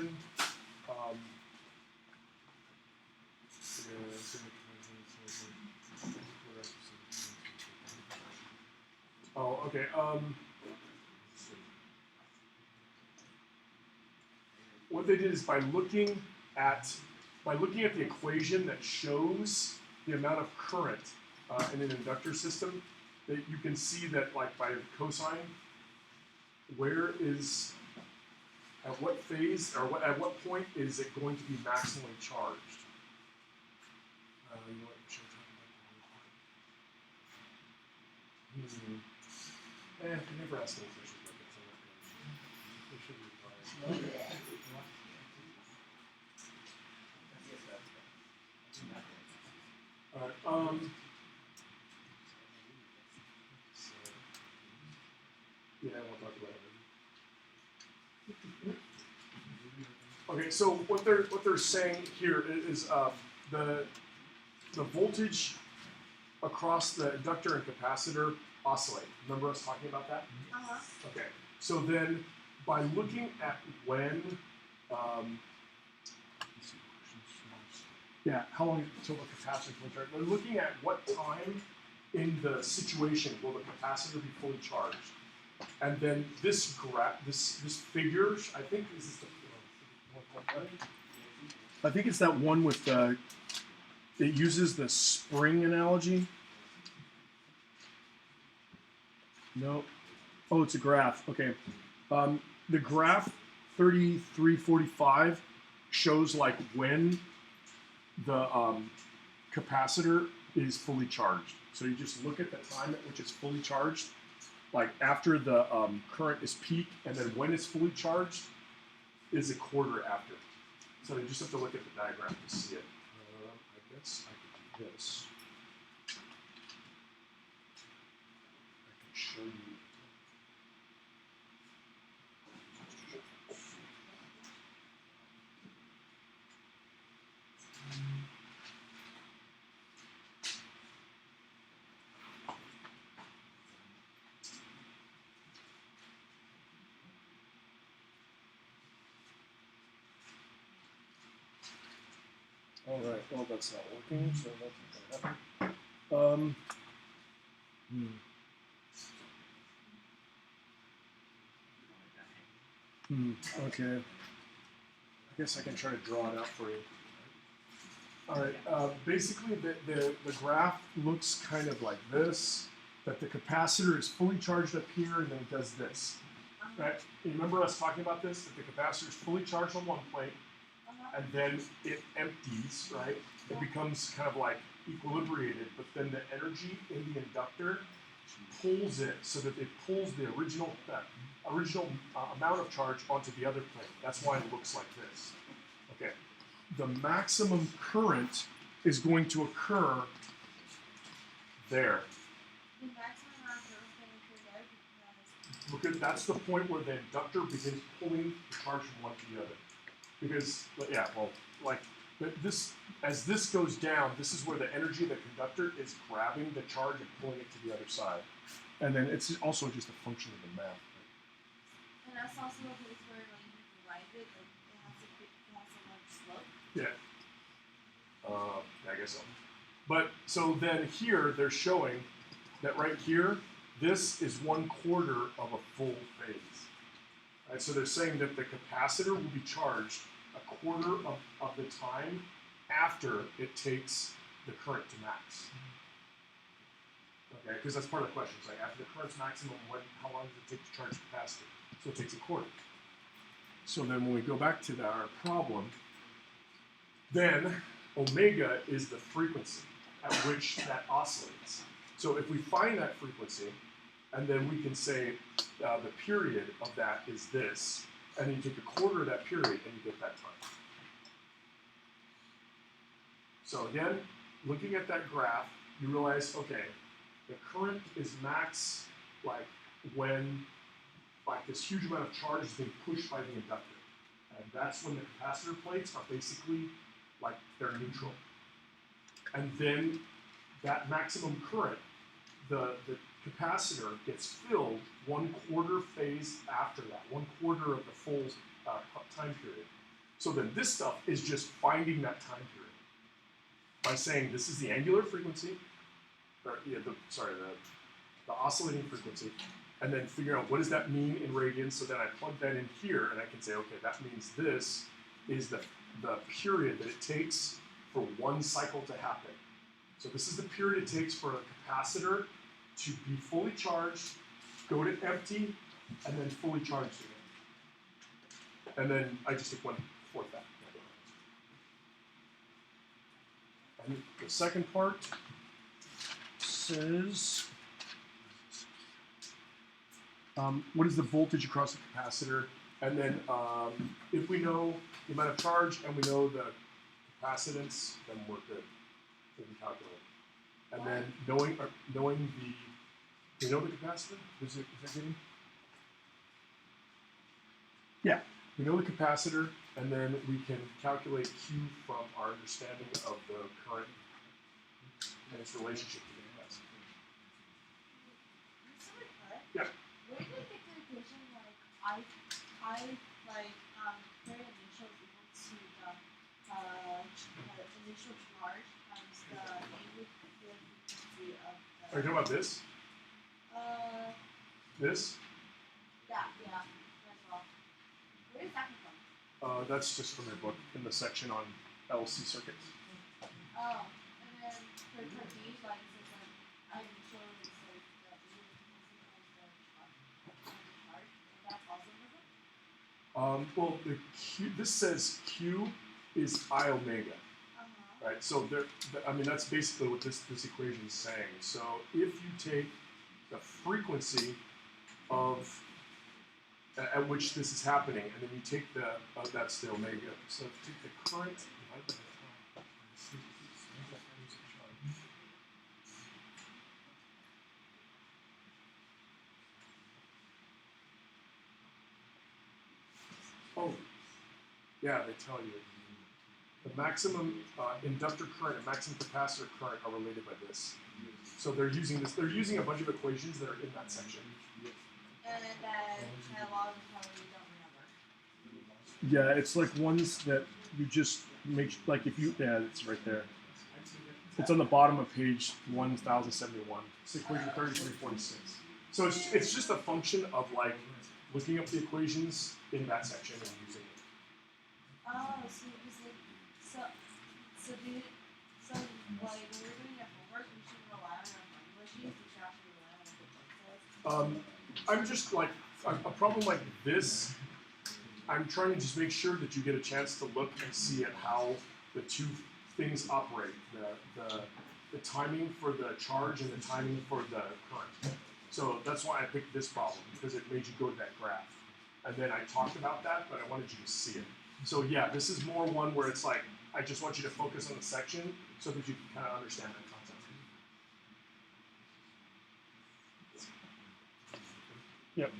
equation. Um, oh, okay. What they did is by looking at the equation that shows the amount of current in an inductor system, that you can see that like by cosine, where is at what phase or at what point is it going to be maximally charged? You know what, should I talk about that? I never asked any questions about this. They should be fine. All right. Yeah, we'll talk about it. Okay, so what they're saying here is the voltage across the inductor and capacitor oscillate. Remember us talking about that? Uh-huh. Okay. So then, by looking at when, how long until the capacitor will charge? They're looking at what time in the situation will the capacitor be fully charged, and then this this figure. I think this is the. I think it's that one with the. It uses the spring analogy. No. Oh, it's a graph. Okay. The graph 3345 shows like when the capacitor is fully charged. So you just look at the time at which it's fully charged, like after the current is peak, and then when it's fully charged is a quarter after. So you just have to look at the diagram to see it. I guess I could do this. I can show you. All right. Well, that's not working, so that's not going to happen. Okay. I guess I can try to draw it out for you. All right. Basically, the graph looks kind of like this. That the capacitor is fully charged up here, and then it does this. Right? You remember us talking about this? That the capacitor is fully charged on one plate, and then it empties, right? It becomes kind of like equilibrated, but then the energy in the inductor pulls it so that it pulls the original amount of charge onto the other plate. That's why it looks like this. Okay. The maximum current is going to occur there. The maximum amount of current is going to occur there because that's the point where the inductor begins pulling the charge from one to the other. Because, yeah, well, like, this, as this goes down, this is where the energy of the conductor is grabbing the charge and pulling it to the other side. And then it's also just a function of the math. And that's also a place where, like, you can write it, like, it has a large slope. Yeah. I guess so. But, so then here, they're showing that right here, this is 1/4 of a full phase. Right, so they're saying that the capacitor will be charged 1/4 of the time after it takes the current to max. Okay, because that's part of the question. It's like after the current's maximum, how long does it take to charge the capacitor? So it takes 1/4. So then when we go back to our problem, then omega is the frequency at which that oscillates. So if we find that frequency, and then we can say the period of that is this, and then you take 1/4 of that period and you get that time. So again, looking at that graph, you realize, okay, the current is max like when like this huge amount of charge is being pushed by the inductor. And that's when the capacitor plates are basically like they're neutral. And then that maximum current, the capacitor gets filled 1/4 phase after that, 1/4 of the full time period. So then this stuff is just finding that time period by saying this is the angular frequency, or the oscillating frequency, and then figure out what does that mean in radians. So then I plug that in here, and I can say, okay, that means this is the period that it takes for one cycle to happen. So this is the period it takes for a capacitor to be fully charged, go to empty, and then fully charged again. And then I just take 1/4 that. And the second part says, what is the voltage across the capacitor? And then if we know the amount of charge and we know the capacitance, then we're good. We can calculate. And then knowing the, you know the capacitor? Is that getting? Yeah, we know the capacitor, and then we can calculate Q from our understanding of the current and its relationship to the capacitor. Yeah. Where do you get the equation like I very initial equal to the initial charge times the angular frequency of the. Are you talking about this? This? Yeah, as well. Where is that come from? That's just from your book in the section on LC circuits. Oh, and then for part B, like it says I initial is like the angular frequency times the charge, and that's also different? Well, the Q. This says Q is I omega, right? So I mean, that's basically what this equation is saying. So if you take the frequency of at which this is happening, and then you take the that's the omega. So if you take the current divided by the time, oh, yeah, they tell you. The maximum inductor current and maximum capacitor current are related by this. So they're using this. They're using a bunch of equations that are in that section. And then a lot of them probably don't remember. Yeah, it's like ones that you just make like if you it's right there. It's on the bottom of page 1071. It's equation 3346. So it's just a function of like looking up the equations in that section and using it. Oh, so like when we're doing your homework, we should rely on our formula sheets. We should actually rely on what the book says. I'm just like a problem like this. I'm trying to just make sure that you get a chance to look and see at how the two things operate: the timing for the charge and the timing for the current. So that's why I picked this problem, because it made you go to that graph. And then I talked about that, but I wanted you to see it. So yeah, this is more one where it's like I just want you to focus on the section so that you can kind of understand that concept. Yep.